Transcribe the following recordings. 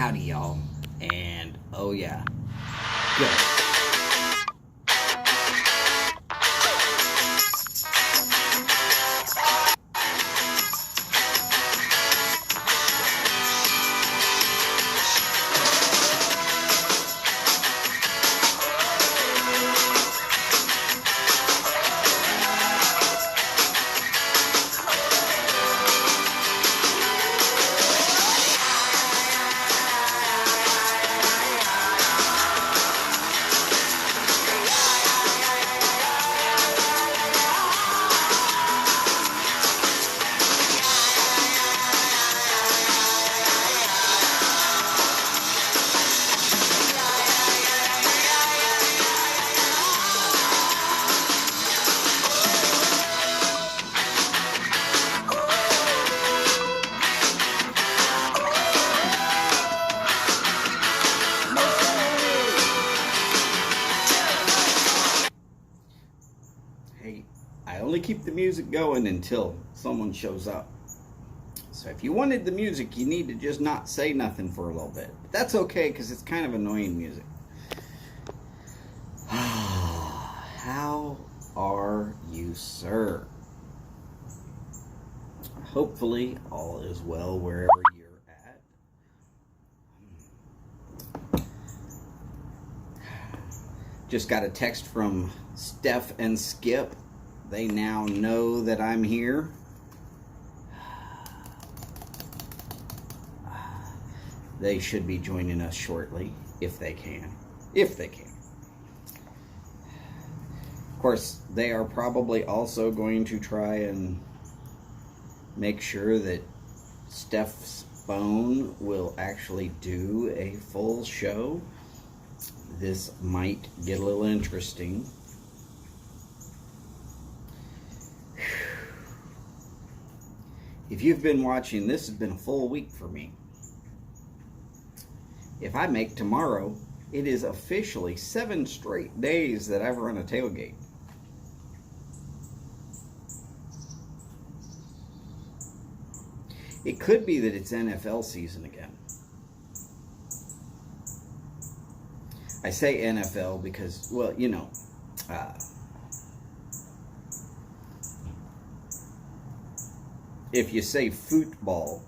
Howdy, y'all. And oh, yeah. Go. Hey, I only keep the music going until someone shows up. So if you wanted the music, you need to just not say nothing for a little bit. But that's okay, because it's kind of annoying music. How are you, sir? Hopefully all is well wherever you're at. Just got a text from Steph and Skip. They now know that I'm here. They should be joining us shortly, if they can. If they can. Of course, they are probably also going to try and make sure that Steph's phone will actually do a full show. This might get a little interesting. If you've been watching, this has been a full week for me. If I make tomorrow, it is officially 7 straight days that I've run a tailgate. It could be that it's NFL season again. I say NFL because, well, you know, if you say football,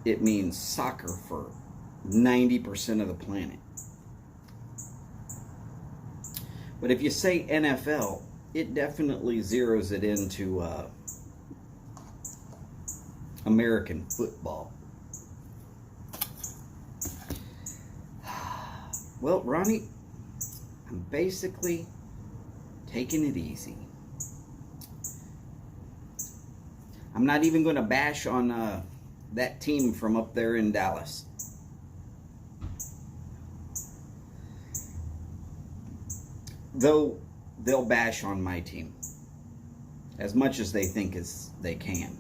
it means soccer for 90% of the planet. But if you say NFL, it definitely zeroes it into American football. Well, Ronnie, I'm basically taking it easy. I'm not even going to bash on that team from up there in Dallas. Though they'll bash on my team as much as they think as they can.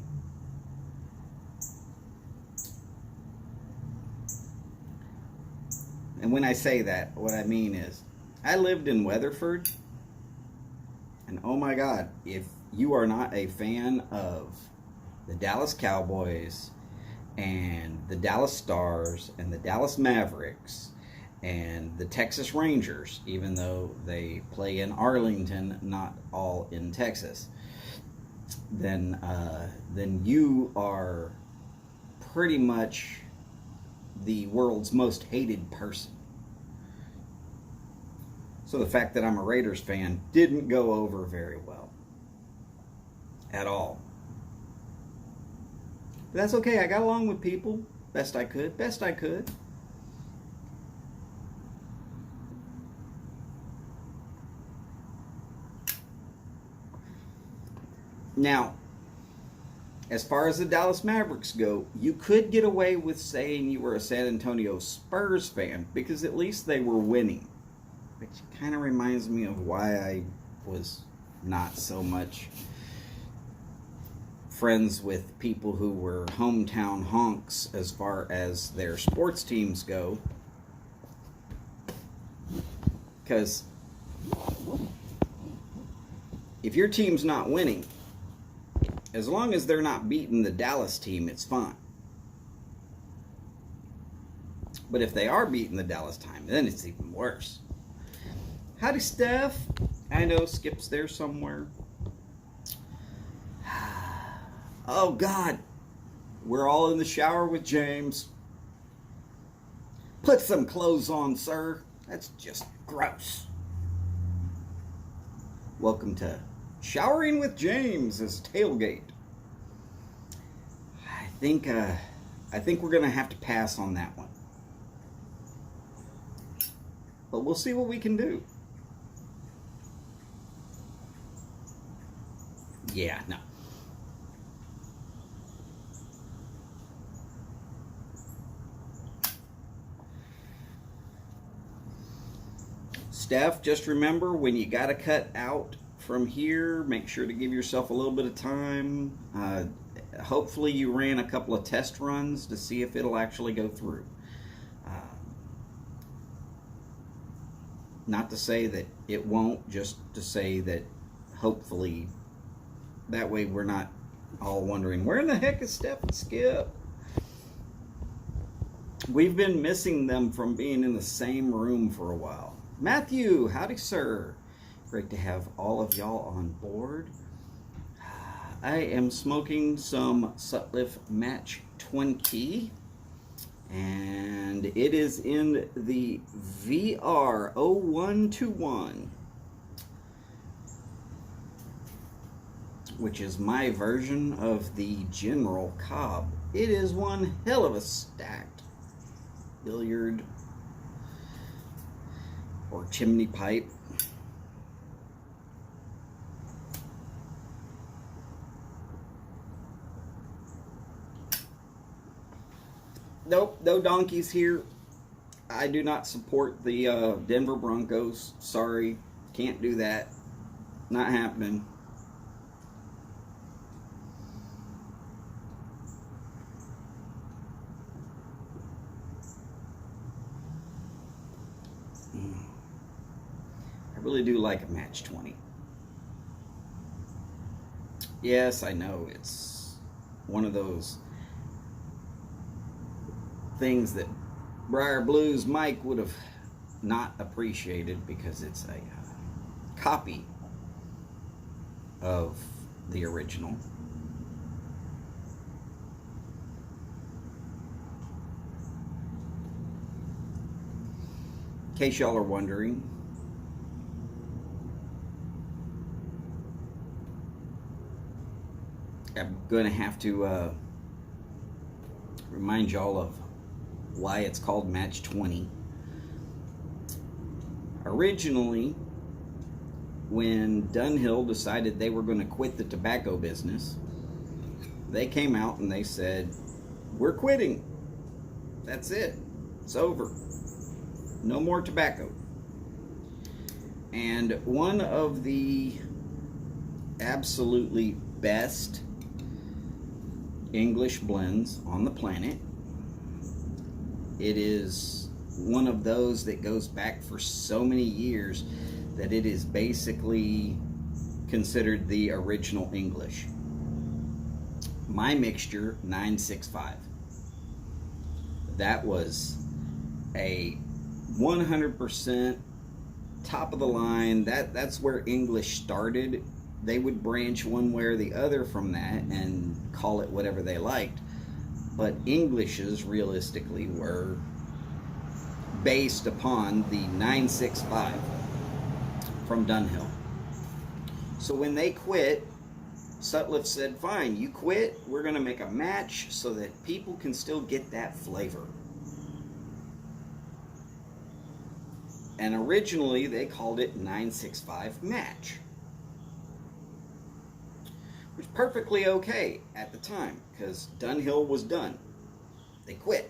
And when I say that, what I mean is, I lived in Weatherford, and oh my God, if you are not a fan of the Dallas Cowboys and the Dallas Stars and the Dallas Mavericks and the Texas Rangers, even though they play in Arlington, not all in Texas, then you are pretty much the world's most hated person. So the fact that I'm a Raiders fan didn't go over very well at all. But that's okay. I got along with people best I could. Now, as far as the Dallas Mavericks go, you could get away with saying you were a San Antonio Spurs fan because at least they were winning. Which kind of reminds me of why I was not so much friends with people who were hometown honks as far as their sports teams go. Because if your team's not winning, as long as they're not beating the Dallas team, it's fine. But if they are beating the Dallas time, then it's even worse. Howdy, Steph. I know Skip's there somewhere. Oh, God. We're all in the shower with James. Put some clothes on, sir. That's just gross. Welcome to Showering with James as Tailgate. I think we're going to have to pass on that one. But we'll see what we can do. Yeah, no. Steph, just remember when you got to cut out from here, make sure to give yourself a little bit of time. Hopefully you ran a couple of test runs to see if it'll actually go through. Not to say that it won't, just to say that hopefully that way we're not all wondering, where in the heck is Steph and Skip? We've been missing them from being in the same room for a while. Matthew, howdy, sir. Great to have all of y'all on board. I am smoking some Sutliff Match 20, and it is in the VR 0121, which is my version of the General Cobb. It is one hell of a stacked billiard or chimney pipe. Nope, no donkeys here. I do not support the Denver Broncos. Sorry, can't do that. Not happening. I really do like a match 20. Yes, I know it's one of those things that Briar Blues Mike would have not appreciated because it's a copy of the original. In case y'all are wondering, I'm going to have to remind y'all of why it's called Match 20. Originally, when Dunhill decided they were going to quit the tobacco business, they came out and they said, we're quitting. That's it. It's over. No more tobacco. And one of the absolutely best English blends on the planet. It is one of those that goes back for so many years that it is basically considered the original English. My Mixture 965. That was a 100% top of the line. That's where English started. They would branch one way or the other from that and call it whatever they liked. But Englishes realistically were based upon the 965 from Dunhill. So when they quit, Sutliff said, fine, you quit, we're going to make a match so that people can still get that flavor. And originally they called it 965 Match. Which was perfectly okay at the time, because Dunhill was done. They quit.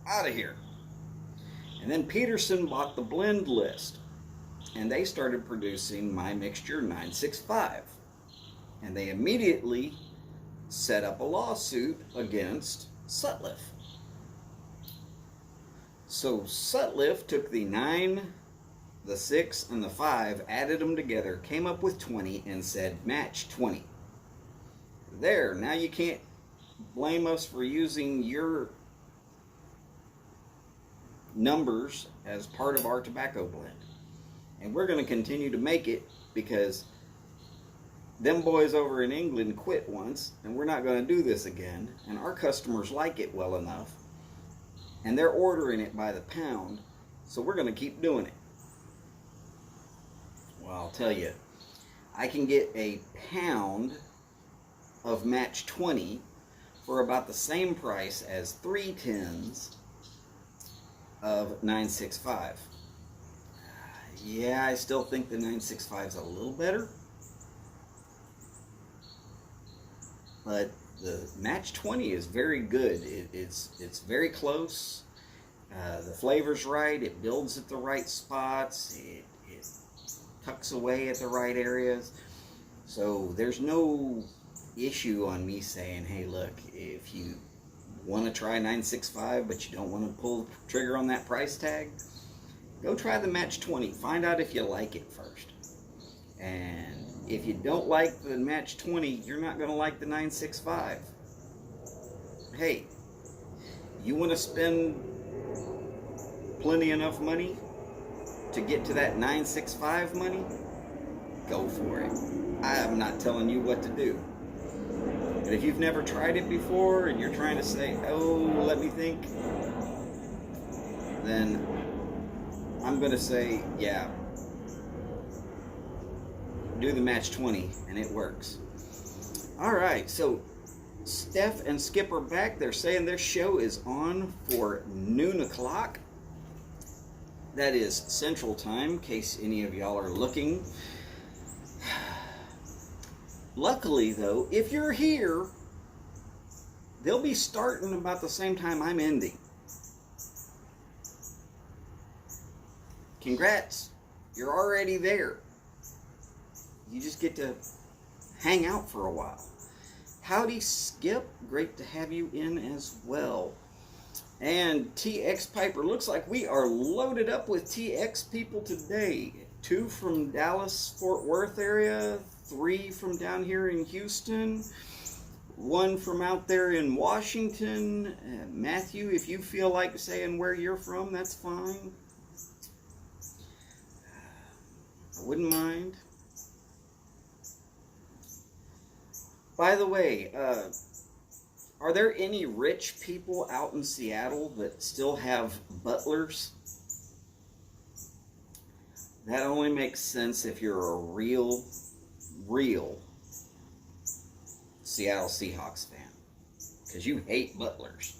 Out of here. And then Peterson bought the blend list, and they started producing My Mixture 965. And they immediately set up a lawsuit against Sutliff. So Sutliff took the 9, the 6, and the 5, added them together, came up with 20, and said, match 20. There, now you can't blame us for using your numbers as part of our tobacco blend. And we're going to continue to make it because them boys over in England quit once, and we're not going to do this again. And our customers like it well enough, and they're ordering it by the pound, so we're going to keep doing it. Well, I'll tell you, I can get a pound of match 20 for about the same price as 3 tins of 965. Yeah, I still think the 965 is a little better, but the match 20 is very good. It's very close. The flavor's right. It builds at the right spots. It tucks away at the right areas. So there's no issue on me saying, hey, look, if you want to try 965 but you don't want to pull the trigger on that price tag, go try the match 20. Find out if you like it first. And if you don't like the match 20, you're not going to like the 965. Hey, you want to spend plenty enough money to get to that 965 money? Go for it. I am not telling you what to do. But if you've never tried it before and you're trying to say, oh, let me think, then I'm going to say, yeah, do the match 20, and it works. All right, so Steph and Skip are back. They're saying their show is on for noon o'clock. That is Central Time, in case any of y'all are looking. Luckily, though, if you're here, they'll be starting about the same time I'm ending. Congrats, you're already there. You just get to hang out for a while. Howdy, Skip. Great to have you in as well. And TX Piper, looks like we are loaded up with TX people today. 2 from Dallas, Fort Worth area, 3 from down here in Houston, 1 from out there in Washington. Matthew, if you feel like saying where you're from, that's fine. I wouldn't mind. By the way, are there any rich people out in Seattle that still have butlers? That only makes sense if you're a real Seattle Seahawks fan, because you hate butlers.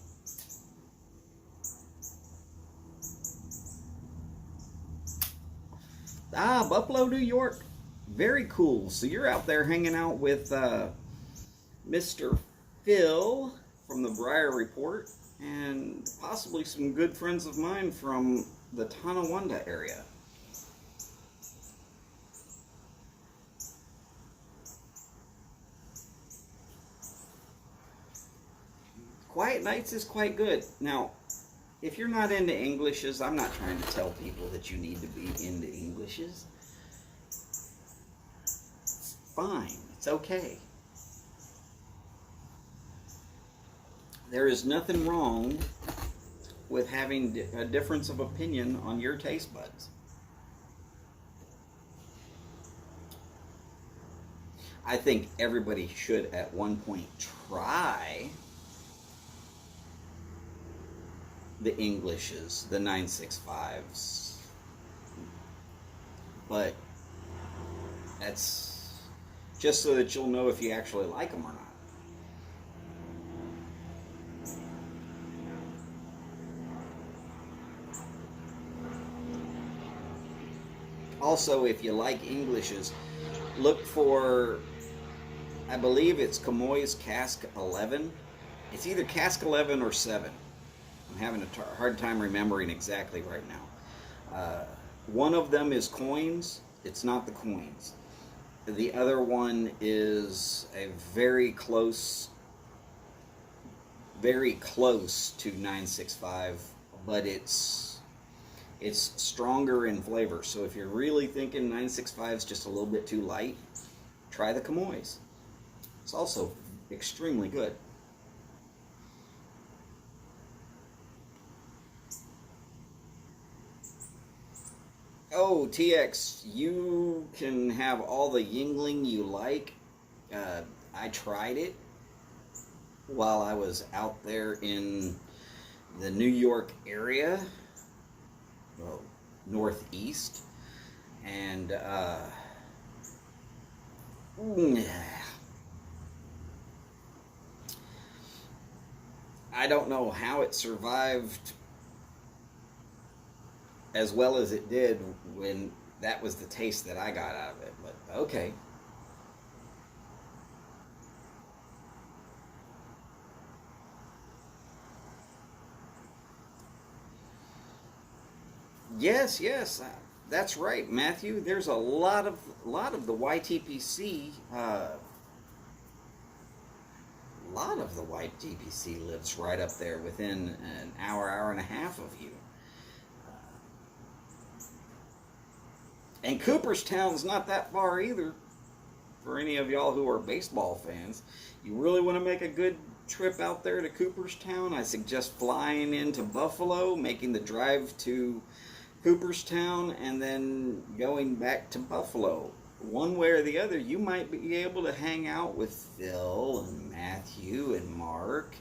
Ah, Buffalo, New York. Very cool. So you're out there hanging out with Mr. Phil from the Briar Report and possibly some good friends of mine from the Tonawanda area. Quiet Nights is quite good. Now, if you're not into Englishes, I'm not trying to tell people that you need to be into Englishes. It's fine. It's okay. There is nothing wrong with having a difference of opinion on your taste buds. I think everybody should at one point try the Englishes, the 965s. But that's just so that you'll know if you actually like them or not. Also, if you like Englishes, look for, I believe it's Camoys Cask 11. It's either Cask 11 or 7. I'm having a hard time remembering exactly right now. One of them is coins. It's not the coins. The other one is a very close to 965, but it's stronger in flavor. So if you're really thinking 965 is just a little bit too light, try the Camoys. It's also extremely good. Oh, TX, you can have all the Yingling you like. I tried it while I was out there in the New York area, well, northeast, and I don't know how it survived as well as it did when that was the taste that I got out of it, but okay. Yes, yes, that's right, Matthew. There's a lot of the YTPC. A lot of the YTPC lives right up there, within an hour and a half of you. And Cooperstown's not that far either. For any of y'all who are baseball fans, you really want to make a good trip out there to Cooperstown, I suggest flying into Buffalo, making the drive to Cooperstown, and then going back to Buffalo. One way or the other, you might be able to hang out with Phil and Matthew and Mark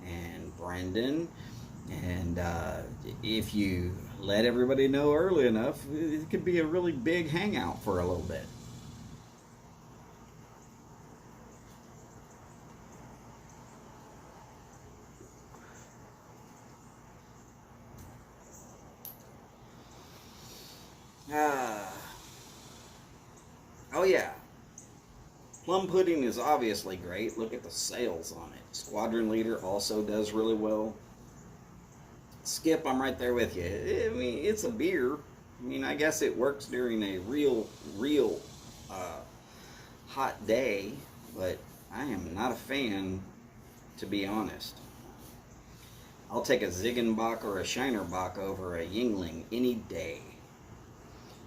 and Brendan. And if you let everybody know early enough, it could be a really big hangout for a little bit. Ah, oh yeah, plum pudding is obviously great. Look at the sales on it. Squadron Leader also does really well. Skip, I'm right there with you. I mean, it's a beer. I mean, I guess it works during a real uh, hot day, but I am not a fan, to be honest. I'll take a Ziegenbach or a Shinerbach over a Yingling any day.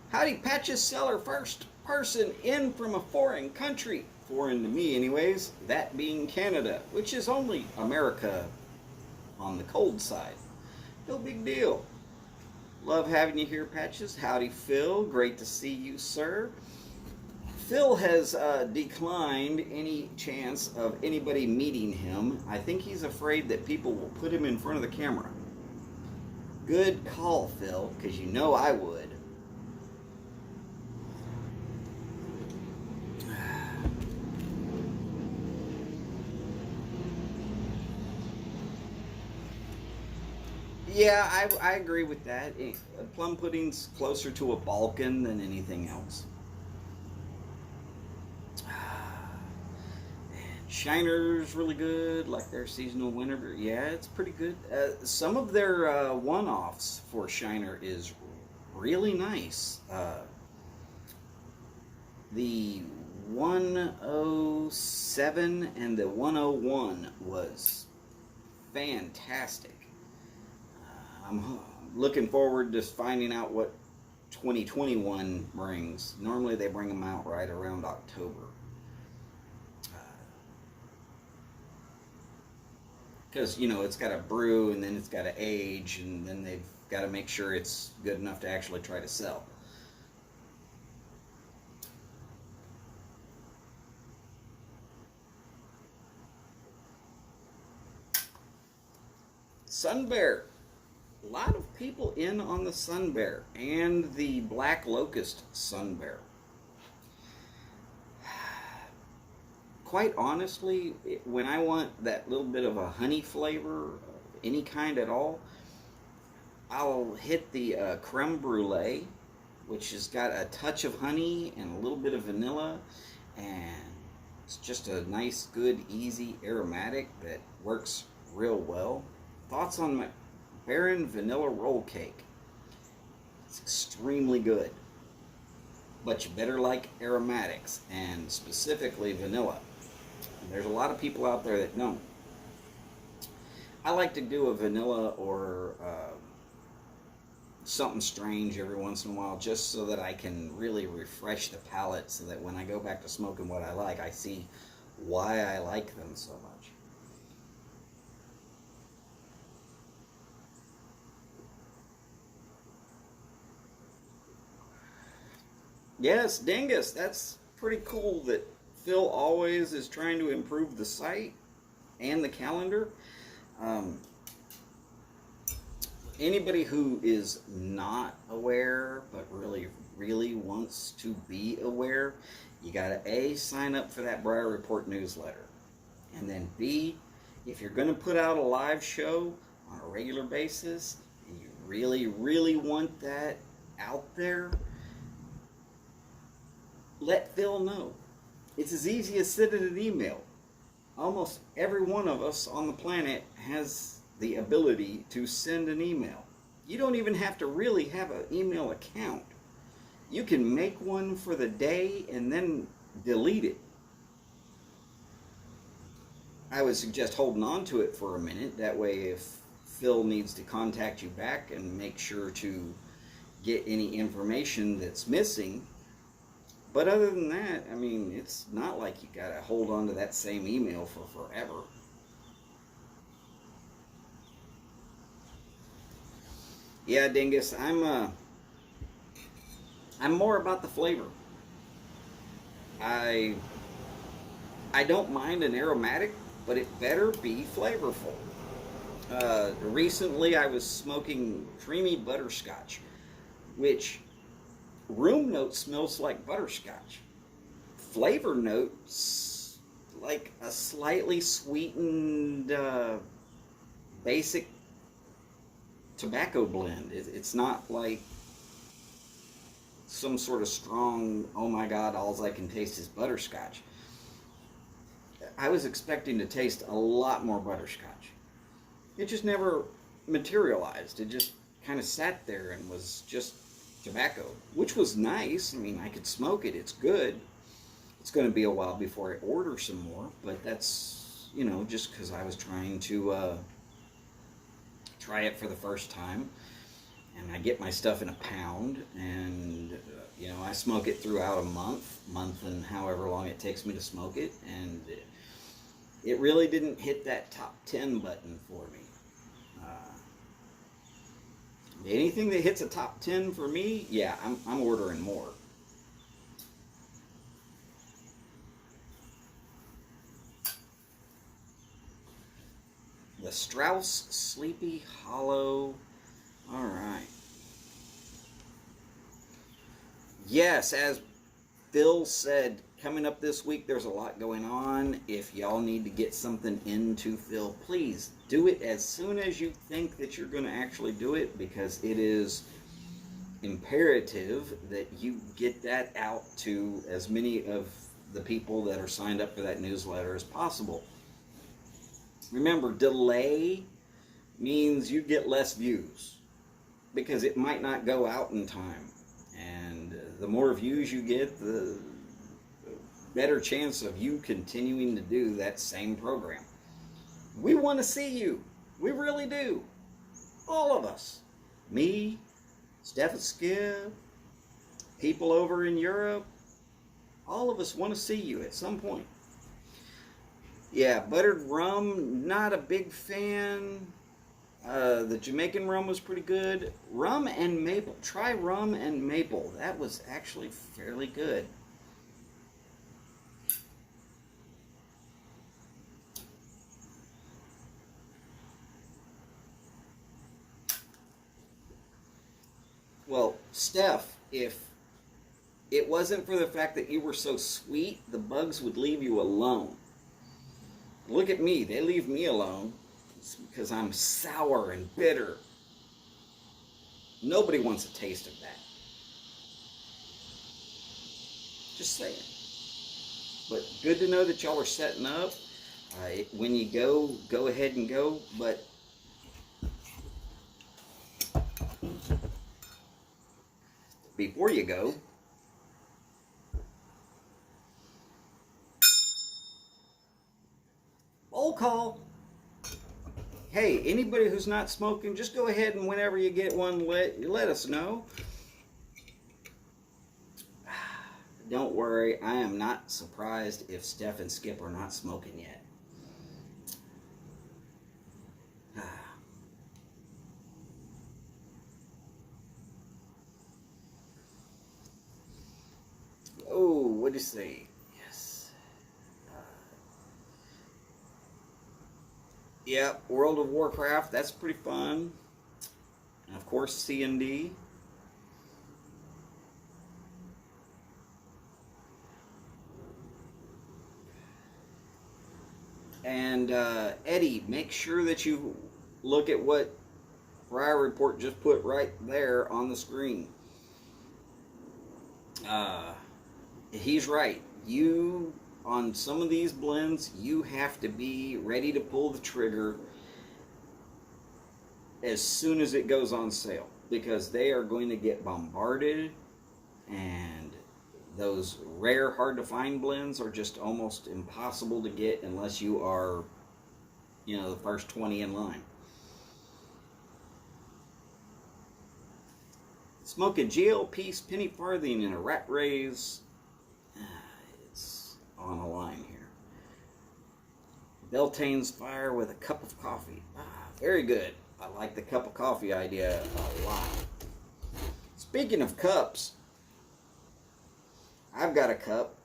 Howdy, Patches Seller, first person in from a foreign country. Foreign to me, anyways. That being Canada, which is only America on the cold side. No big deal. Love having you here, Patches. Howdy, Phil. Great to see you, sir. Phil has declined any chance of anybody meeting him. I think he's afraid that people will put him in front of the camera. Good call, Phil, because you know I would. Yeah, I agree with that. Plum pudding's closer to a Balkan than anything else. Shiner's really good, like their seasonal winter. Yeah, it's pretty good. Some of their one-offs for Shiner is really nice. The 107 and the 101 was fantastic. I'm looking forward to finding out what 2021 brings. Normally they bring them out right around October. Because, you know, it's got to brew and then it's got to age and then they've got to make sure it's good enough to actually try to sell. Sun Bear. A lot of people in on the Sun Bear and the Black Locust Sun Bear. Quite honestly, when I want that little bit of a honey flavor, any kind at all, I'll hit the creme brulee, which has got a touch of honey and a little bit of vanilla, and it's just a nice, good, easy aromatic that works real well. Thoughts on my Baron Vanilla Roll Cake? It's extremely good, but you better like aromatics, and specifically vanilla. There's a lot of people out there that don't. I like to do a vanilla or something strange every once in a while, just so that I can really refresh the palate, so that when I go back to smoking what I like, I see why I like them so much. Yes, Dingus, that's pretty cool that Phil always is trying to improve the site and the calendar. Um, Anybody who is not aware but really wants to be aware, you gotta A, sign up for that Briar Report newsletter. And then B, if you're gonna put out a live show on a regular basis and you really want that out there, let Phil know. It's as easy as sending an email. Almost every one of us on the planet has the ability to send an email. You don't even have to really have an email account. You can make one for the day and then delete it. I would suggest holding on to it for a minute. That way, if Phil needs to contact you back and make sure to get any information that's missing. But other than that, I mean, it's not like you gotta hold on to that same email for forever. Yeah, Dingus, I'm more about the flavor. I don't mind an aromatic, but it better be flavorful. Recently, I was smoking creamy butterscotch, which room note smells like butterscotch. Flavor notes like a slightly sweetened basic tobacco blend. It's not like some sort of strong, oh my god, all I can taste is butterscotch. I was expecting to taste a lot more butterscotch. It just never materialized. It just kind of sat there and was just tobacco, which was nice. I mean, I could smoke it. It's good. It's going to be a while before I order some more, but that's, just because I was trying to try it for the first time. And I get my stuff in a pound, and, I smoke it throughout a month and however long it takes me to smoke it, and it really didn't hit that top 10 button for me. Anything that hits a top 10 for me, yeah, I'm ordering more. The Strauss Sleepy Hollow. All right. Yes, as Phil said, coming up this week, there's a lot going on. If y'all need to get something into Phil, please do it as soon as you think that you're going to actually do it, because it is imperative that you get that out to as many of the people that are signed up for that newsletter as possible. Remember, delay means you get less views because it might not go out in time. And the more views you get, the better chance of you continuing to do that same program. We want to see you. We really do. All of us. Me, Steph and Skip, people over in Europe. All of us want to see you at some point. Yeah, buttered rum, not a big fan. The Jamaican rum was pretty good. Rum and maple. Try rum and maple. That was actually fairly good. Well, Steph, if it wasn't for the fact that you were so sweet, the bugs would leave you alone. Look at me. They leave me alone. It's because I'm sour and bitter. Nobody wants a taste of that. Just saying. But good to know that y'all are setting up. When you go ahead and go. But before you go, roll call. Hey, anybody who's not smoking, just go ahead and whenever you get one, let us know. Don't worry, I am not surprised if Steph and Skip are not smoking yet. What'd you say? Yes. Yep, World of Warcraft. That's pretty fun. And of course, C&D. And Eddie, make sure that you look at what Friar Report just put right there on the screen. He's right. You, on some of these blends, you have to be ready to pull the trigger as soon as it goes on sale, because they are going to get bombarded, and those rare, hard to find blends are just almost impossible to get unless you are, the first 20 in line. Smoke a GL piece, penny farthing, and a rat raise. It's on a line here. Beltane's fire with a cup of coffee. Very good. I like the cup of coffee idea a lot. Speaking of cups, I've got a cup.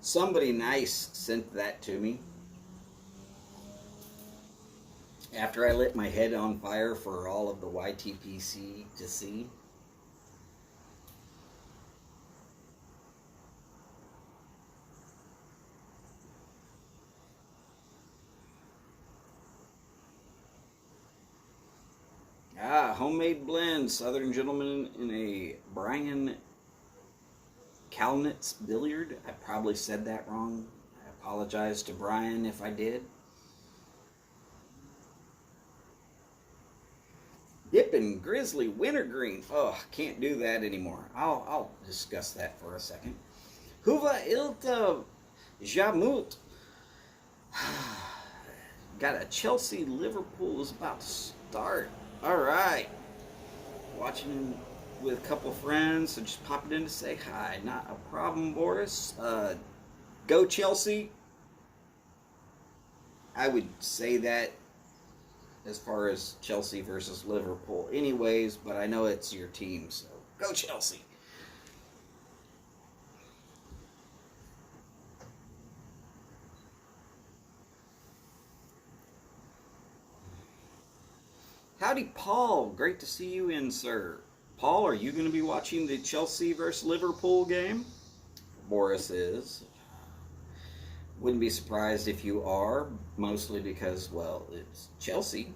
Somebody nice sent that to me after I lit my head on fire for all of the YTPC to see. Homemade blend, Southern Gentleman in a Brian Kalnitz Billiard. I probably said that wrong. I apologize to Brian if I did. Dippin' Grizzly Wintergreen. Oh, can't do that anymore. I'll discuss that for a second. Huva Ilta Jamut. Got a Chelsea Liverpool is about to start. All right. Watching with a couple of friends, so just popping in to say hi. Not a problem, Boris. Go Chelsea. I would say that as far as Chelsea versus Liverpool anyways, but I know it's your team, so go Chelsea. Howdy, Paul. Great to see you in, sir. Paul, are you going to be watching the Chelsea versus Liverpool game? Boris is. Wouldn't be surprised if you are, mostly because, well, it's Chelsea.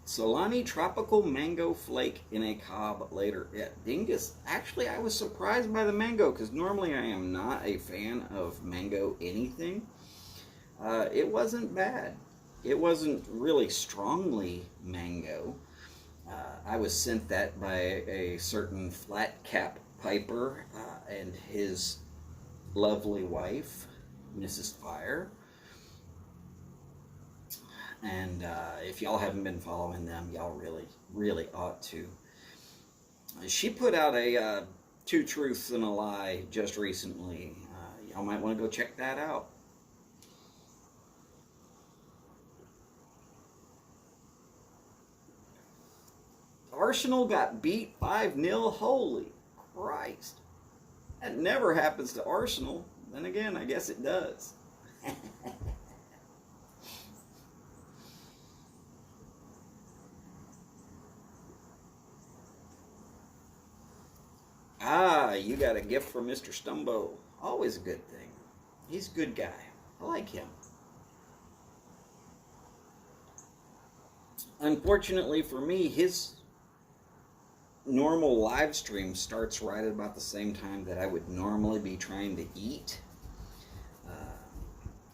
Solani Tropical Mango Flake in a cob later. Yeah, Dingus. Actually, I was surprised by the mango because normally I am not a fan of mango anything. It wasn't bad. It wasn't really strongly mango. I was sent that by a certain flat cap piper and his lovely wife, Mrs. Fire. And if y'all haven't been following them, y'all really ought to. She put out a Two Truths and a Lie just recently. Y'all might want to go check that out. Arsenal got beat 5-0. Holy Christ. That never happens to Arsenal. Then again, I guess it does. You got a gift from Mr. Stumbo. Always a good thing. He's a good guy. I like him. Unfortunately for me, his normal live stream starts right at about the same time that I would normally be trying to eat.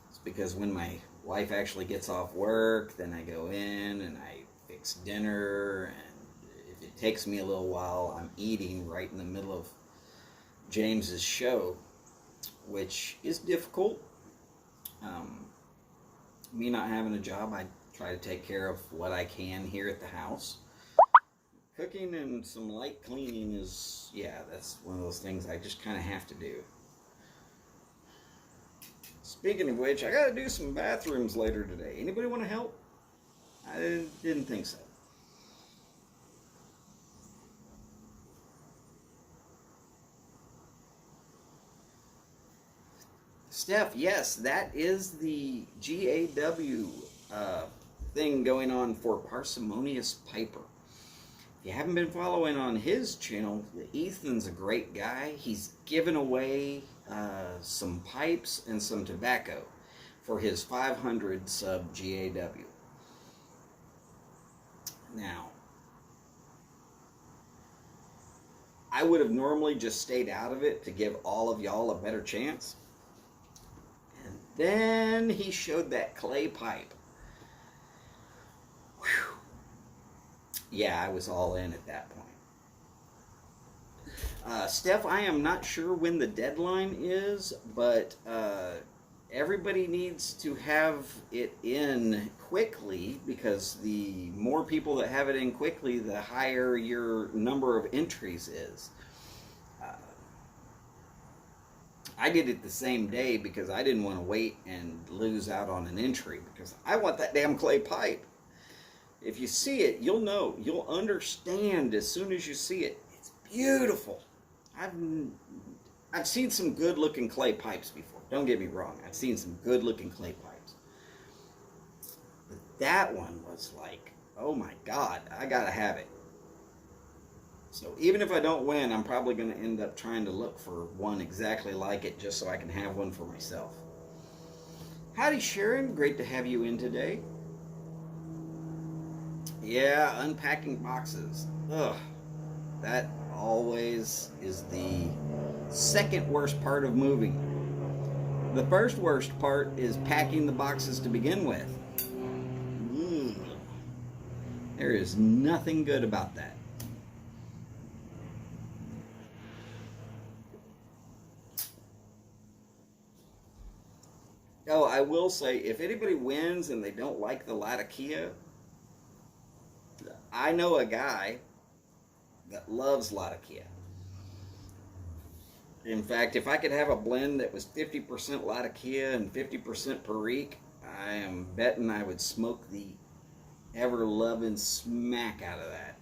It's because when my wife actually gets off work, then I go in and I fix dinner, and if it takes me a little while, I'm eating right in the middle of James's show, which is difficult. Me not having a job, I try to take care of what I can here at the house. Cooking and some light cleaning is, that's one of those things I just kind of have to do. Speaking of which, I got to do some bathrooms later today. Anybody want to help? I didn't think so. Steph, yes, that is the GAW thing going on for Parsimonious Piper. If you haven't been following on his channel, Ethan's a great guy. He's given away some pipes and some tobacco for his 500 sub GAW. Now, I would have normally just stayed out of it to give all of y'all a better chance. And then he showed that clay pipe. Whew. Yeah, I was all in at that point. Steph, I am not sure when the deadline is, but everybody needs to have it in quickly, because the more people that have it in quickly, the higher your number of entries is. I did it the same day because I didn't want to wait and lose out on an entry, because I want that damn clay pipe. If you see it, you'll know. You'll understand as soon as you see it. It's beautiful. I've seen some good-looking clay pipes before. Don't get me wrong. I've seen some good-looking clay pipes. But that one was like, oh my God, I gotta have it. So even if I don't win, I'm probably going to end up trying to look for one exactly like it, just so I can have one for myself. Howdy, Sharon. Great to have you in today. Yeah, unpacking boxes. Ugh. That always is the second worst part of moving. The first worst part is packing the boxes to begin with. There is nothing good about that. Oh, I will say, if anybody wins and they don't like the Latakia, I know a guy that loves Latakia. In fact, if I could have a blend that was 50% Latakia and 50% Perique, I am betting I would smoke the ever-loving smack out of that.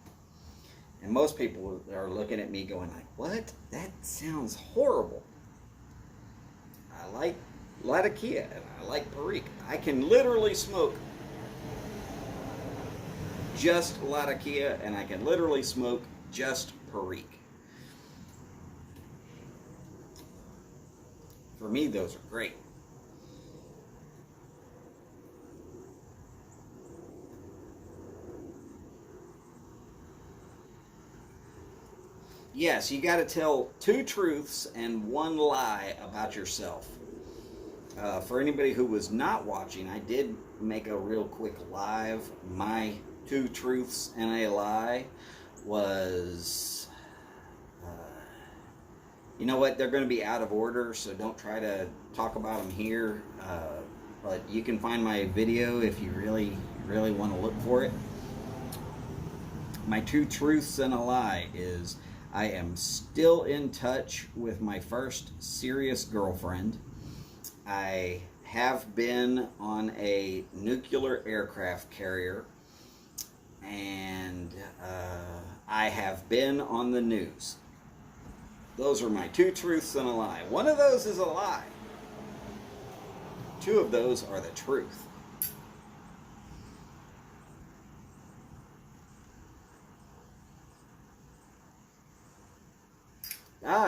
And most people are looking at me going like, what? That sounds horrible. I like Latakia and I like Perique. I can literally smoke just Latakia and I can literally smoke just Perique. For me, those are great. Yes, you got to tell 2 truths and 1 lie about yourself. For anybody who was not watching, I did make a real quick live. My 2 truths and a lie was, you know what, they're going to be out of order, so don't try to talk about them here. But you can find my video if you really want to look for it. My 2 truths and a lie is, I am still in touch with my first serious girlfriend. I have been on a nuclear aircraft carrier, and I have been on the news. Those are my 2 truths and a lie. 1 of those is a lie. 2 of those are the truth.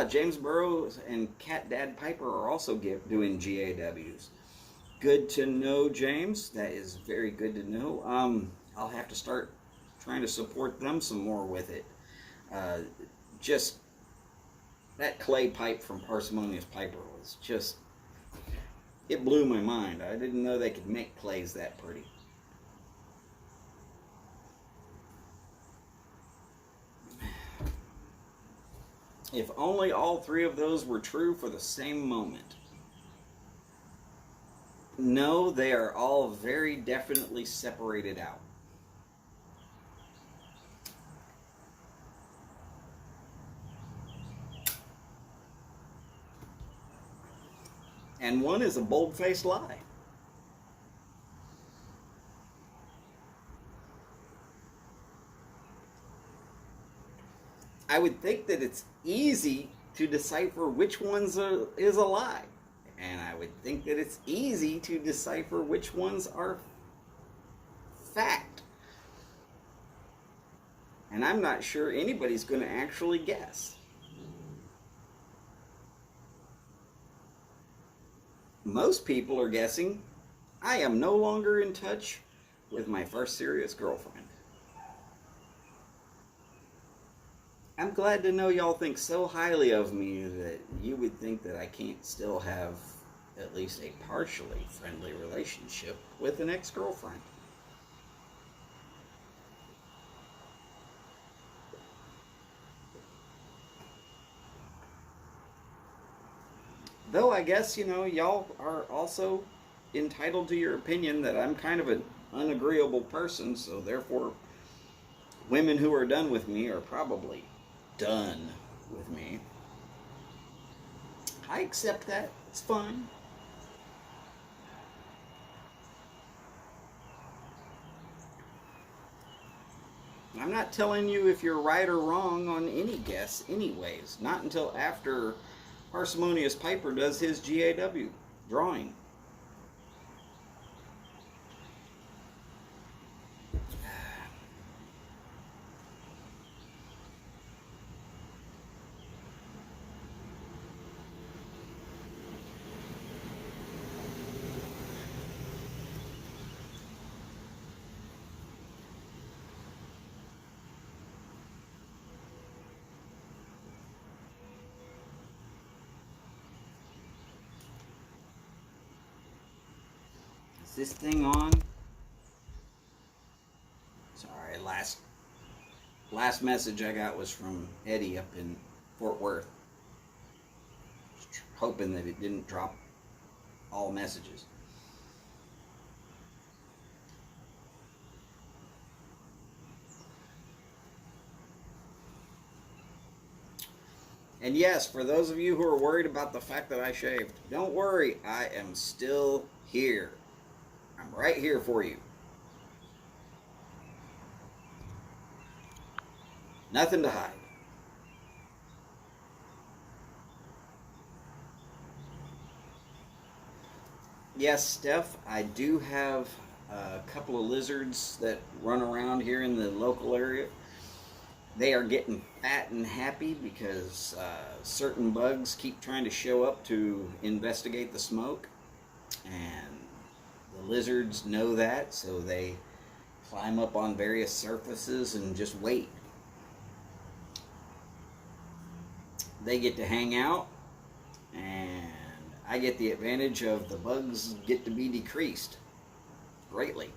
James Burrows and Cat Dad Piper are also doing GAWs. Good to know, James. That is very good to know. I'll have to start trying to support them some more with it. Just that clay pipe from Parsimonious Piper was just, it blew my mind. I didn't know they could make clays that pretty. If only all 3 of those were true for the same moment. No, they are all very definitely separated out. And 1 is a bold-faced lie. I would think that it's easy to decipher which ones is a lie. And I would think that it's easy to decipher which ones are fact. And I'm not sure anybody's going to actually guess. Most people are guessing I am no longer in touch with my first serious girlfriend. I'm glad to know y'all think so highly of me that you would think that I can't still have at least a partially friendly relationship with an ex-girlfriend. Though I guess, y'all are also entitled to your opinion that I'm kind of an unagreeable person, so therefore women who are done with me are probably done with me. I accept that. It's fine. I'm not telling you if you're right or wrong on any guess anyways. Not until after Parsimonious Piper does his GAW drawing. Is this thing on? Sorry, last message I got was from Eddie up in Fort Worth. Just hoping that it didn't drop all messages. And yes, for those of you who are worried about the fact that I shaved, don't worry, I am still here. I'm right here for you. Nothing to hide. Yes, Steph, I do have a couple of lizards that run around here in the local area. They are getting fat and happy because certain bugs keep trying to show up to investigate the smoke. And the lizards know that, so they climb up on various surfaces and just wait. They get to hang out, and I get the advantage of the bugs get to be decreased greatly.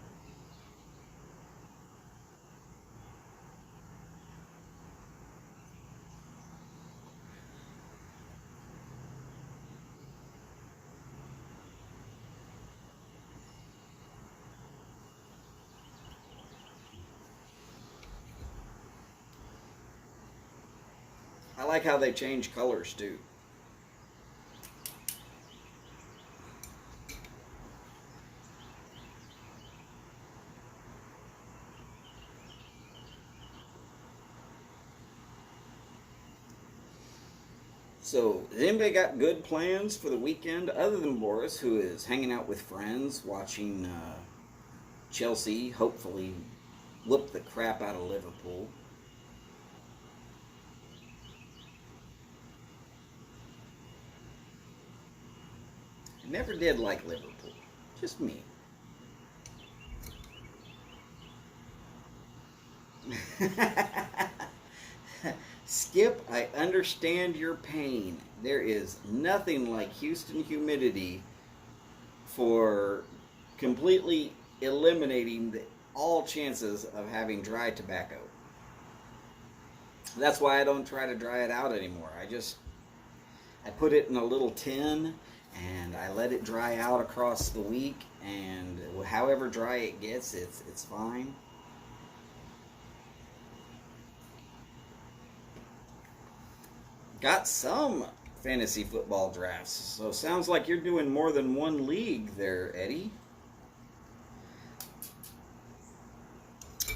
I like how they change colors too. So, has anybody got good plans for the weekend other than Boris, who is hanging out with friends, watching Chelsea hopefully whoop the crap out of Liverpool? I never did like Liverpool. Just me. Skip, I understand your pain. There is nothing like Houston humidity for completely eliminating all chances of having dry tobacco. That's why I don't try to dry it out anymore. I put it in a little tin and I let it dry out across the week, and however dry it gets, it's fine. Got some fantasy football drafts, so sounds like you're doing more than one league there, Eddie.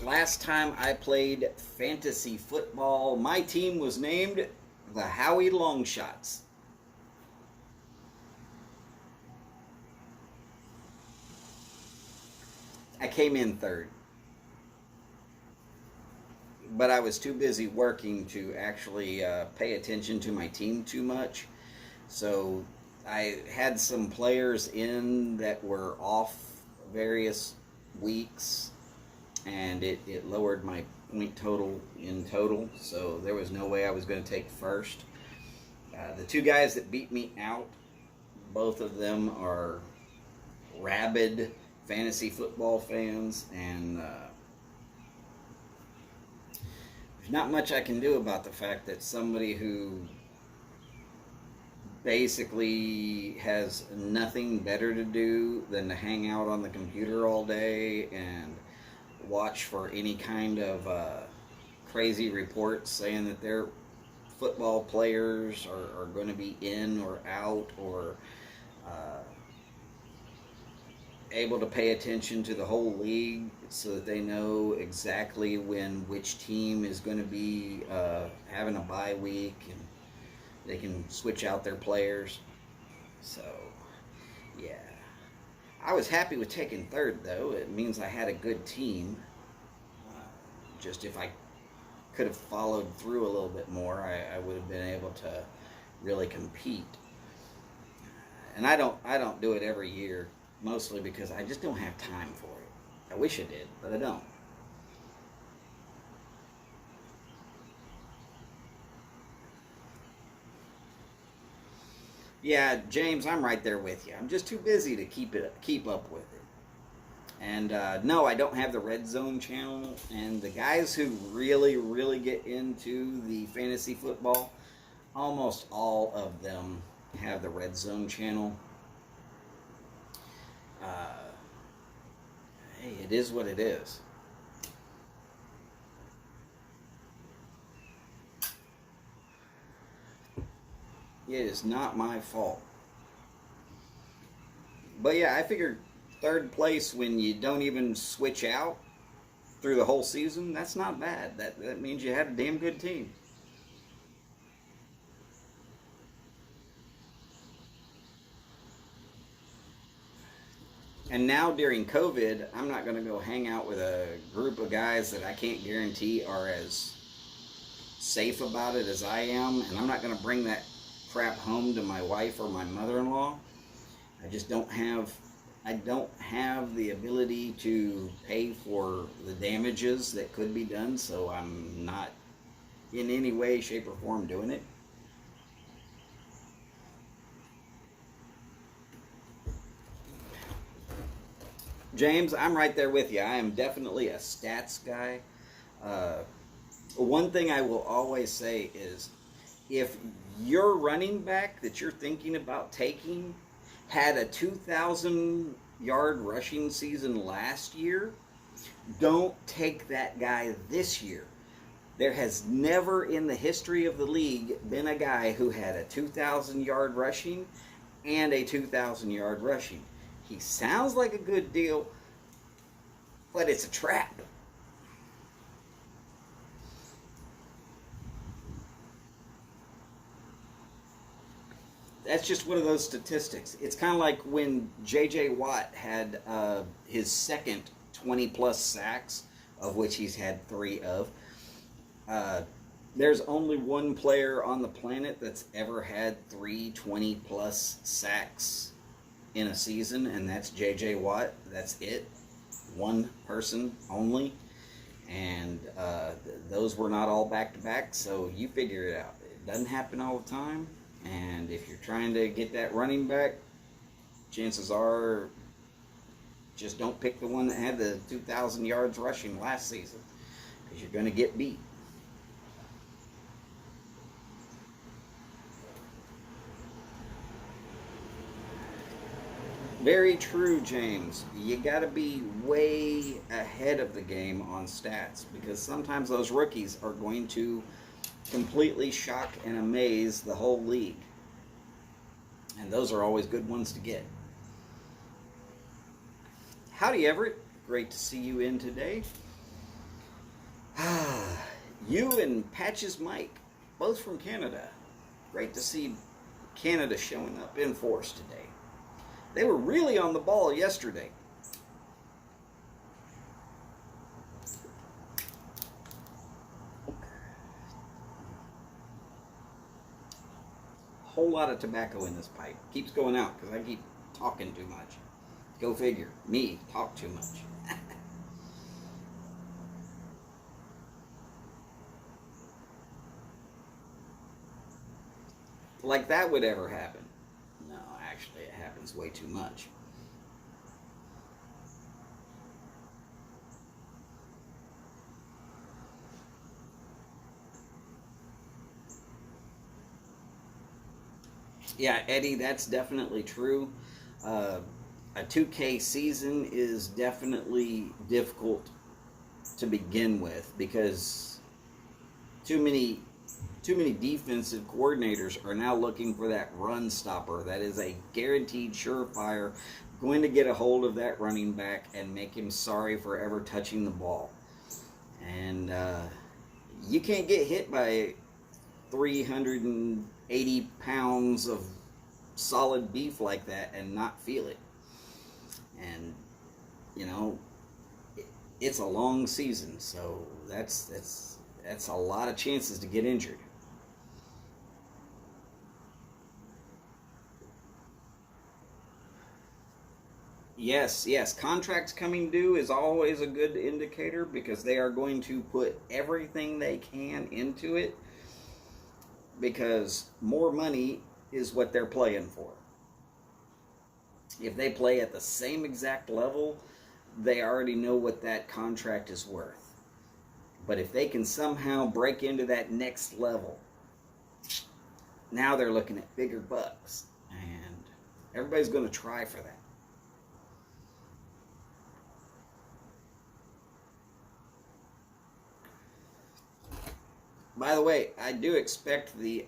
last time I played fantasy football, my team was named the Howie Longshots. I came in third, but I was too busy working to actually pay attention to my team too much. So I had some players in that were off various weeks, and it lowered my point total in total. So there was no way I was going to take first. The two guys that beat me out, both of them are rabid fantasy football fans, and there's not much I can do about the fact that somebody who basically has nothing better to do than to hang out on the computer all day and watch for any kind of crazy reports saying that their football players are going to be in or out, or able to pay attention to the whole league so that they know exactly when which team is going to be having a bye week, and they can switch out their players. So, yeah. I was happy with taking third, though. It means I had a good team. Just if I could have followed through a little bit more, I would have been able to really compete. And I don't do it every year, mostly because I just don't have time for it. I wish I did, but I don't. Yeah, James, I'm right there with you. I'm just too busy to keep up with it. And no, I don't have the Red Zone channel. And the guys who really, really get into the fantasy football, almost all of them have the Red Zone channel. Hey, it is what it is. It is not my fault. But yeah, I figured third place when you don't even switch out through the whole season, that's not bad. That means you had a damn good team. And now during COVID, I'm not going to go hang out with a group of guys that I can't guarantee are as safe about it as I am. And I'm not going to bring that crap home to my wife or my mother-in-law. I just don't have the ability to pay for the damages that could be done, so I'm not in any way, shape, or form doing it. James, I'm right there with you. I am definitely a stats guy. One thing I will always say is, if your running back that you're thinking about taking had a 2,000-yard rushing season last year, don't take that guy this year. There has never in the history of the league been a guy who had a 2,000-yard rushing and a 2,000-yard rushing. He sounds like a good deal, but it's a trap. That's just one of those statistics. It's kind of like when J.J. Watt had his second 20-plus sacks, of which he's had 3 of. There's only one player on the planet that's ever had 3 20-plus sacks in a season, and that's J.J. Watt. That's it. One person only. And those were not all back-to-back, so you figure it out. It doesn't happen all the time. And if you're trying to get that running back, chances are just don't pick the one that had the 2,000 yards rushing last season, because you're going to get beat. Very true, James. You got to be way ahead of the game on stats, because sometimes those rookies are going to completely shock and amaze the whole league. And those are always good ones to get. Howdy, Everett. Great to see you in today. You and Patches Mike, both from Canada. Great to see Canada showing up in force today. They were really on the ball yesterday. Whole lot of tobacco in this pipe. Keeps going out because I keep talking too much. Go figure. Me, talk too much. Like that would ever happen. No, actually, it happens way too much. Yeah, Eddie, that's definitely true. A 2K season is definitely difficult to begin with because too many defensive coordinators are now looking for that run stopper. That is a guaranteed surefire going to get a hold of that running back and make him sorry for ever touching the ball. And you can't get hit by 380 pounds of solid beef like that and not feel it. And you know, it's a long season, so that's a lot of chances to get injured. Yes. Contracts coming due is always a good indicator because they are going to put everything they can into it because more money is what they're playing for. If they play at the same exact level, they already know what that contract is worth. But if they can somehow break into that next level, now they're looking at bigger bucks. And everybody's going to try for that. By the way, I do expect the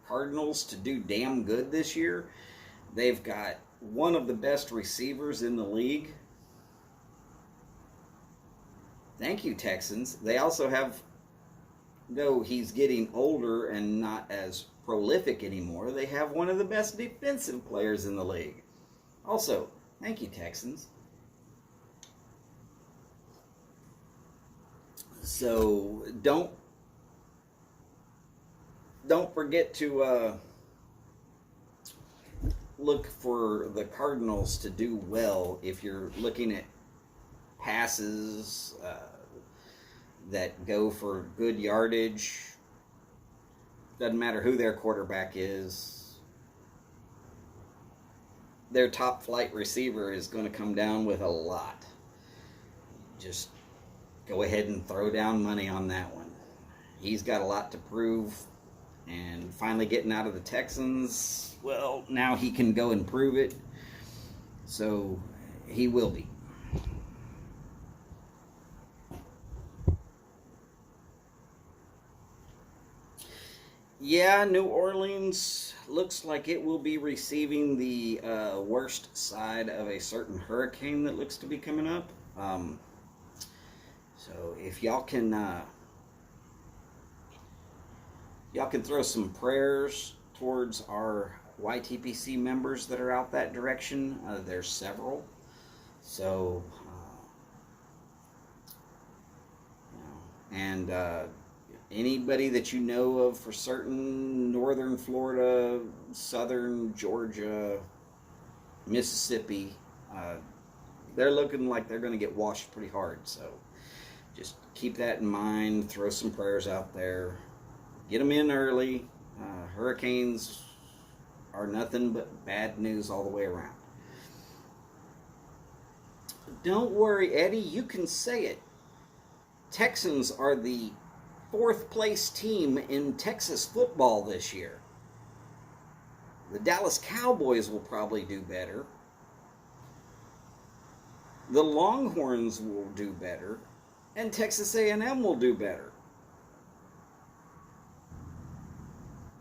Cardinals to do damn good this year. They've got one of the best receivers in the league. Thank you, Texans. They also have, though he's getting older and not as prolific anymore, they have one of the best defensive players in the league. Also, thank you, Texans. So don't forget to look for the Cardinals to do well if you're looking at passes that go for good yardage. Doesn't matter who their quarterback is. Their top flight receiver is going to come down with a lot. Just go ahead and throw down money on that one. He's got a lot to prove. And finally getting out of the Texans, well, now he can go and prove it. So he will be. Yeah, New Orleans looks like it will be receiving the worst side of a certain hurricane that looks to be coming up. So if y'all can throw some prayers towards our YTPC members that are out that direction. There's several. So, and anybody that you know of for certain, northern Florida, southern Georgia, Mississippi, they're looking like they're going to get washed pretty hard. So just keep that in mind. Throw some prayers out there. Get them in early. Hurricanes are nothing but bad news all the way around. Don't worry, Eddie. You can say it. Texans are the 4th place team in Texas football this year. The Dallas Cowboys will probably do better. The Longhorns will do better. And Texas A&M will do better.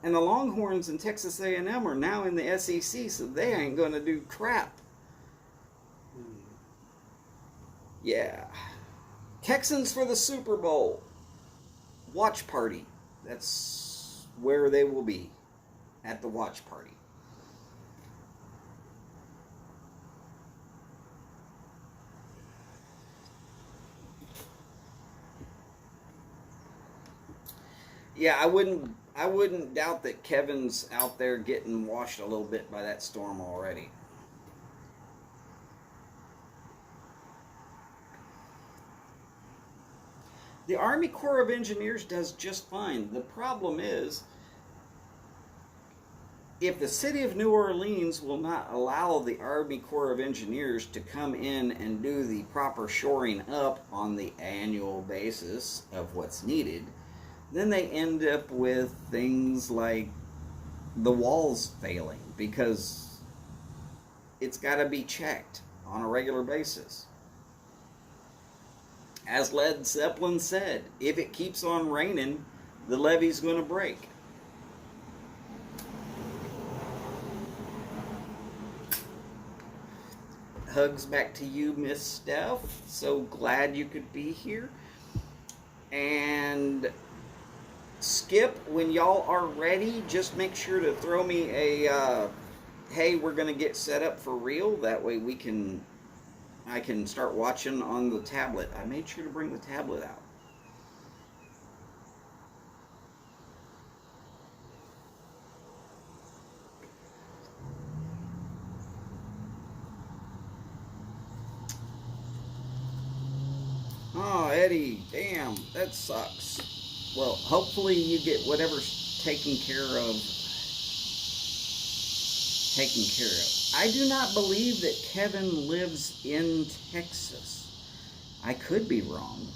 And the Longhorns and Texas A&M are now in the SEC, so they ain't going to do crap. Yeah. Texans for the Super Bowl. watch party. That's where they will be, at the watch party. Yeah, I wouldn't doubt that Kevin's out there getting washed a little bit by that storm already. The Army Corps of Engineers does just fine. The problem is, if the city of New Orleans will not allow the Army Corps of Engineers to come in and do the proper shoring up on the annual basis of what's needed, then they end up with things like the walls failing because it's got to be checked on a regular basis. As Led Zeppelin said, if it keeps on raining, the levee's going to break. Hugs back to you, Miss Steph. So glad you could be here. And Skip, when y'all are ready, just make sure to throw me a, hey, we're going to get set up for real. That way I can start watching on the tablet. I made sure to bring the tablet out. Oh, Eddie, damn, that sucks. Well, hopefully you get whatever's taken care of. I do not believe that Kevin lives in Texas. I could be wrong.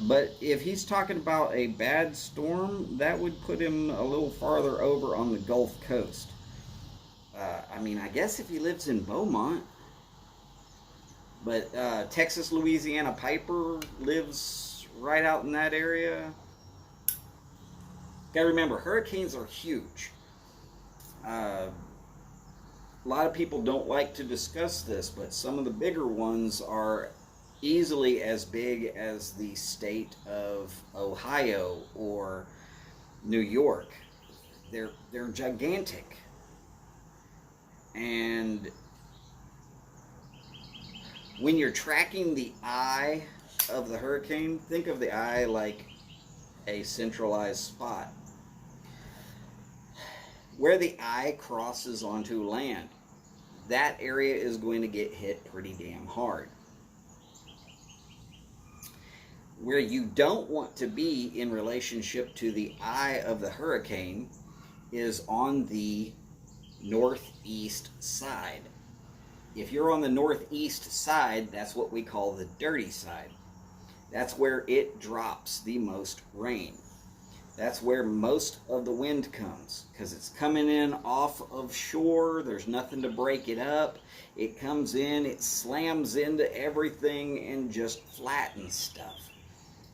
But if he's talking about a bad storm, that would put him a little farther over on the Gulf Coast. I mean, I guess if he lives in Beaumont. But Texas Louisiana Piper lives right out in that area. Gotta remember, hurricanes are huge. A lot of people don't like to discuss this, but some of the bigger ones are easily as big as the state of Ohio or New York. They're gigantic. And when you're tracking the eye of the hurricane, think of the eye like a centralized spot. Where the eye crosses onto land, that area is going to get hit pretty damn hard. Where you don't want to be in relationship to the eye of the hurricane is on the northeast side. If you're on the northeast side, that's what we call the dirty side. That's where it drops the most rain. That's where most of the wind comes, because it's coming in off of shore. There's nothing to break it up. It comes in, it slams into everything and just flattens stuff.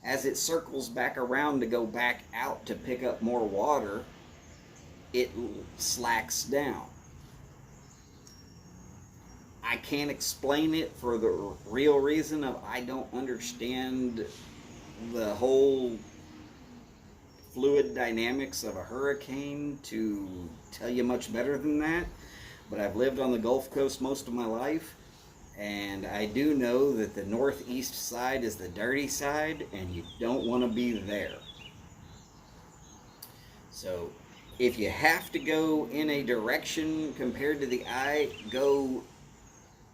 As it circles back around to go back out to pick up more water, it slacks down. I can't explain it for the real reason of I don't understand the whole fluid dynamics of a hurricane to tell you much better than that. But I've lived on the Gulf Coast most of my life, and I do know that the northeast side is the dirty side, and you don't want to be there. So if you have to go in a direction compared to the eye, go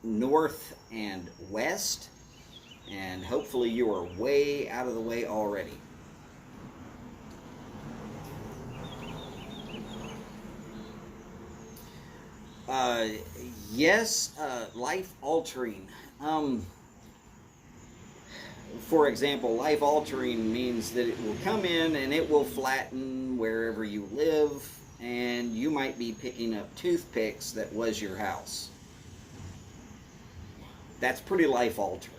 north and west, and hopefully you are way out of the way already. Yes, life-altering. For example, life-altering means that it will come in and it will flatten wherever you live, and you might be picking up toothpicks that was your house. That's pretty life-altering.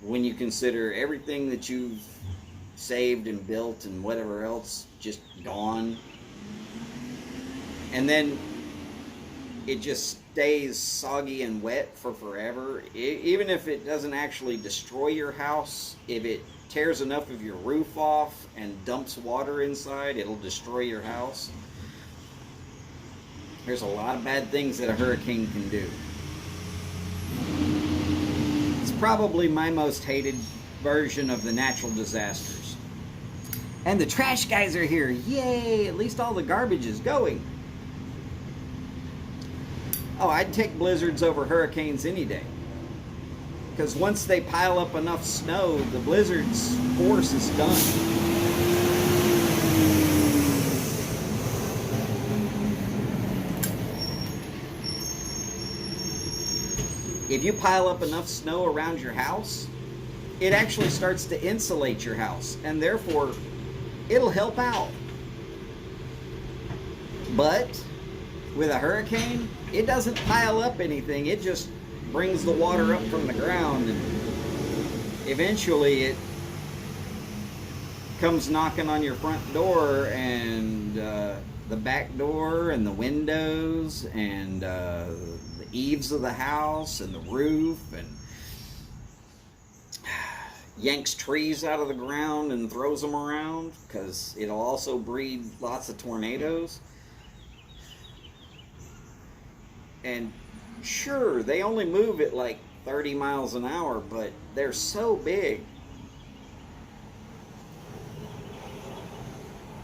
When you consider everything that you've saved and built and whatever else just gone, and then it just stays soggy and wet for forever. Even if it doesn't actually destroy your house, if it tears enough of your roof off and dumps water inside, it'll destroy your house. There's a lot of bad things that a hurricane can do. It's probably my most hated version of the natural disasters. And the trash guys are here. Yay! At least all the garbage is going. Oh, I'd take blizzards over hurricanes any day. Because once they pile up enough snow, the blizzard's force is done. If you pile up enough snow around your house, it actually starts to insulate your house, and therefore it'll help out. But with a hurricane, it doesn't pile up anything. It just brings the water up from the ground, and eventually it comes knocking on your front door and the back door and the windows and the eaves of the house and the roof, and yanks trees out of the ground and throws them around, because it'll also breed lots of tornadoes. And sure, they only move at like 30 miles an hour, but they're so big.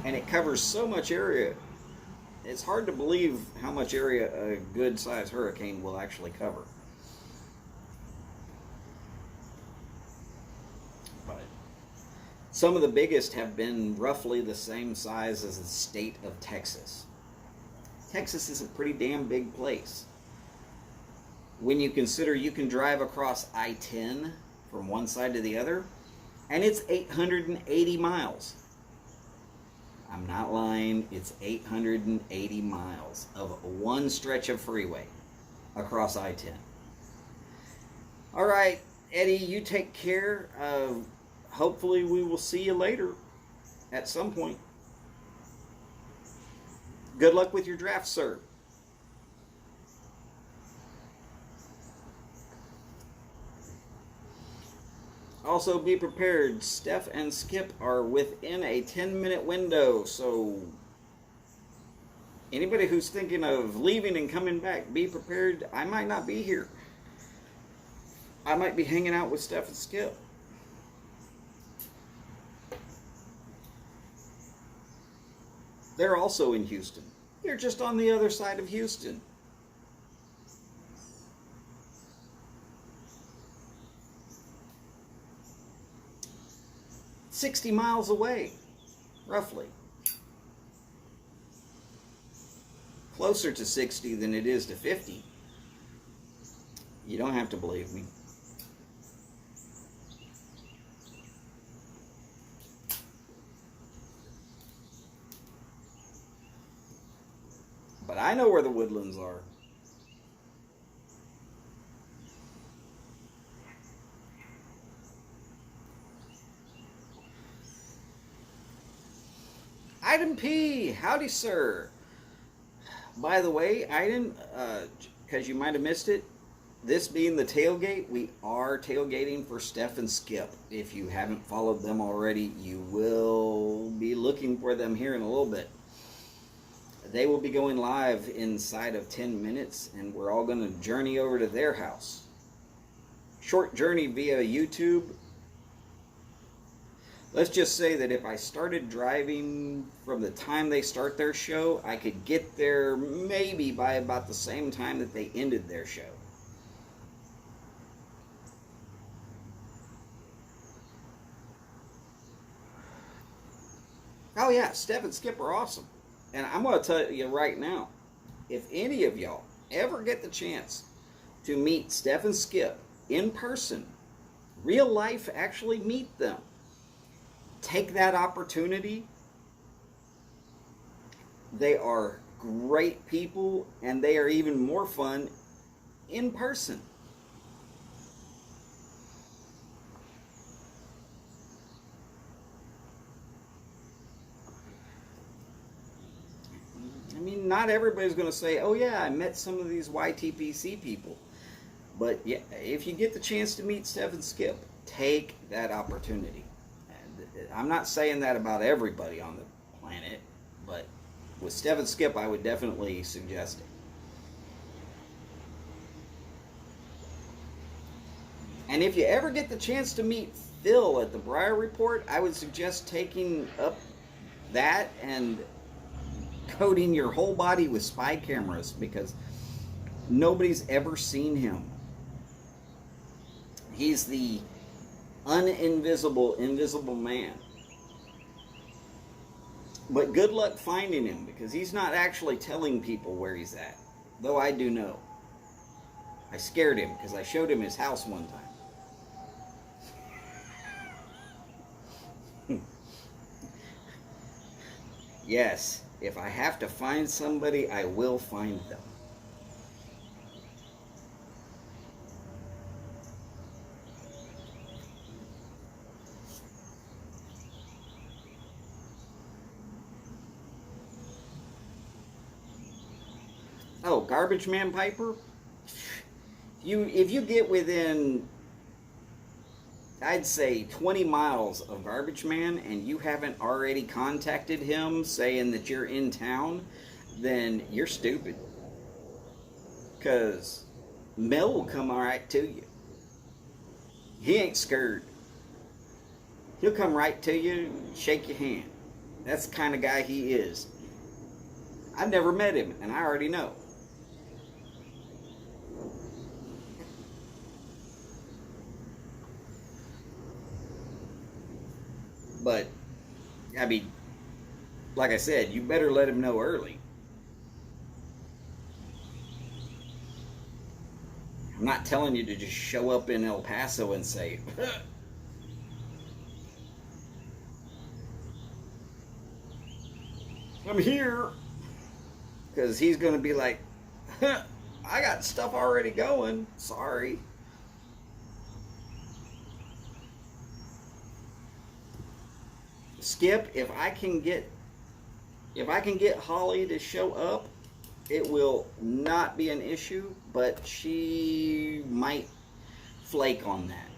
And it covers so much area. It's hard to believe how much area a good-sized hurricane will actually cover. But some of the biggest have been roughly the same size as the state of Texas. Texas is a pretty damn big place. When you consider you can drive across I-10 from one side to the other, and it's 880 miles. I'm not lying, it's 880 miles of one stretch of freeway across I-10. All right, Eddie, you take care. Hopefully we will see you later at some point. Good luck with your draft, sir. Also, be prepared. Steph and Skip are within a 10-minute window, so anybody who's thinking of leaving and coming back, be prepared. I might not be here. I might be hanging out with Steph and Skip. They're also in Houston. They're just on the other side of Houston. $60 miles away, roughly. Closer to 60 than it is to 50. You don't have to believe me. But I know where the Woodlands are. Item P, howdy sir. By the way, Item, because you might have missed it, this being the tailgate, we are tailgating for Steph and Skip. If you haven't followed them already, you will be looking for them here in a little bit. They will be going live inside of 10 minutes, and we're all going to journey over to their house. Short journey via YouTube. Let's just say that if I started driving from the time they start their show, I could get there maybe by about the same time that they ended their show. Oh yeah, Steph and Skip are awesome. And I'm going to tell you right now, if any of y'all ever get the chance to meet Steph and Skip in person, real life, actually meet them, take that opportunity. They are great people, and they are even more fun in person. I mean, not everybody's going to say, "Oh yeah, I met some of these YTPC people." But yeah, if you get the chance to meet Steph and Skip, take that opportunity. And I'm not saying that about everybody on the planet, but with Steph and Skip, I would definitely suggest it. And if you ever get the chance to meet Phil at the Briar Report, I would suggest taking up that and coating your whole body with spy cameras, because nobody's ever seen him. He's the invisible man. But good luck finding him, because he's not actually telling people where he's at. Though I do know. I scared him because I showed him his house one time. Yes, if I have to find somebody, I will find them. Oh, Garbage Man Piper? If you get within, I'd say, 20 miles of Garbage Man and you haven't already contacted him saying that you're in town, then you're stupid. Because Mel will come right to you. He ain't scared. He'll come right to you, shake your hand. That's the kind of guy he is. I've never met him, and I already know. But, I mean, like I said, you better let him know early. I'm not telling you to just show up in El Paso and say, I'm here. Because he's going to be like, I got stuff already going. Sorry. Skip, if I can get Holly to show up, it will not be an issue, but she might flake on that.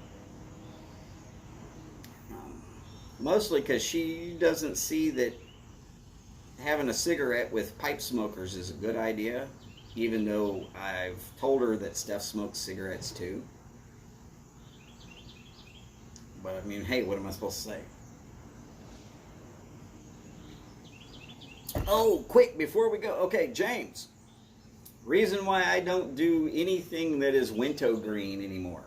Mostly because she doesn't see that having a cigarette with pipe smokers is a good idea, even though I've told her that Steph smokes cigarettes too. But I mean, hey, what am I supposed to say? Oh, quick, before we go. Okay, James. Reason why I don't do anything that is wintergreen anymore.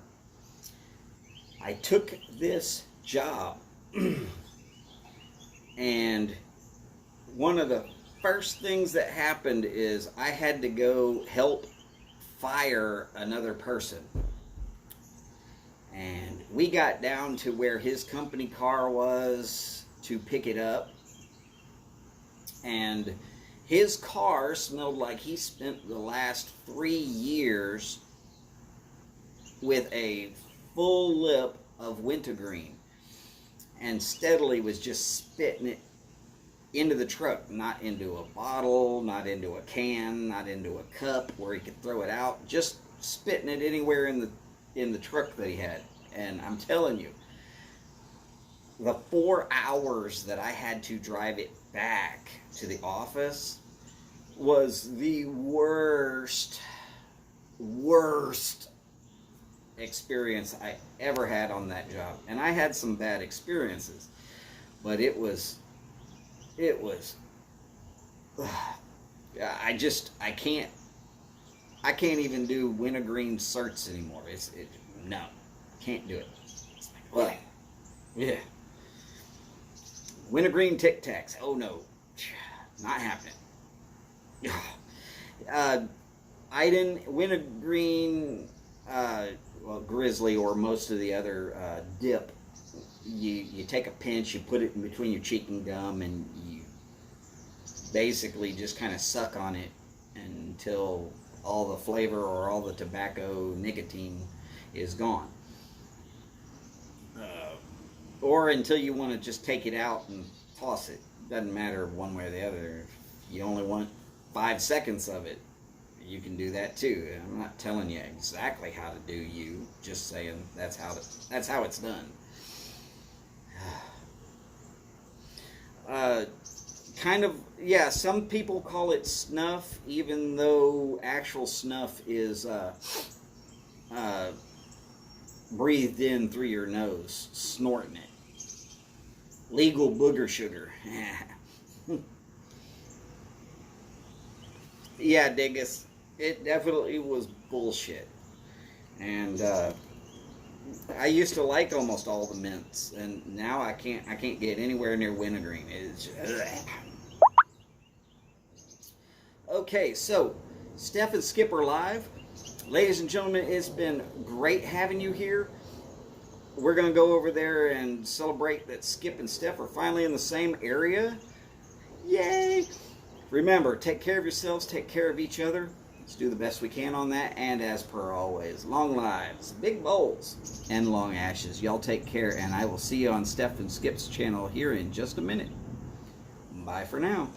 I took this job and one of the first things that happened is I had to go help fire another person. And we got down to where his company car was to pick it up. And his car smelled like he spent the last 3 years with a full lip of wintergreen and steadily was just spitting it into the truck, not into a bottle, not into a can, not into a cup where he could throw it out, just spitting it anywhere in the truck that he had. And I'm telling you, the 4 hours that I had to drive it back to the office was the worst experience I ever had on that job. And I had some bad experiences, but it was I can't even do wintergreen certs anymore. No, can't do it. Well, yeah. Wintergreen Tic Tacs. Oh no, not happening. Iden, wintergreen, grizzly, or most of the other dip. You take a pinch, you put it in between your cheek and gum, and you basically just kind of suck on it until all the flavor or all the tobacco nicotine is gone. Or until you want to just take it out and toss it. Doesn't matter one way or the other. If you only want 5 seconds of it, you can do that too. I'm not telling you exactly how to do you, just saying that's how it's done. Kind of, yeah, some people call it snuff, even though actual snuff is breathed in through your nose, snorting it. Legal booger sugar. Yeah, Dingus, it definitely was bullshit. And I used to like almost all the mints, and now I can't get anywhere near wintergreen. It's just, okay, so Steph and Skip are live. Ladies and gentlemen, it's been great having you here. We're going to go over there and celebrate that Skip and Steph are finally in the same area. Yay! Remember, take care of yourselves, take care of each other. Let's do the best we can on that. And as per always, long lives, big bowls, and long ashes. Y'all take care, and I will see you on Steph and Skip's channel here in just a minute. Bye for now.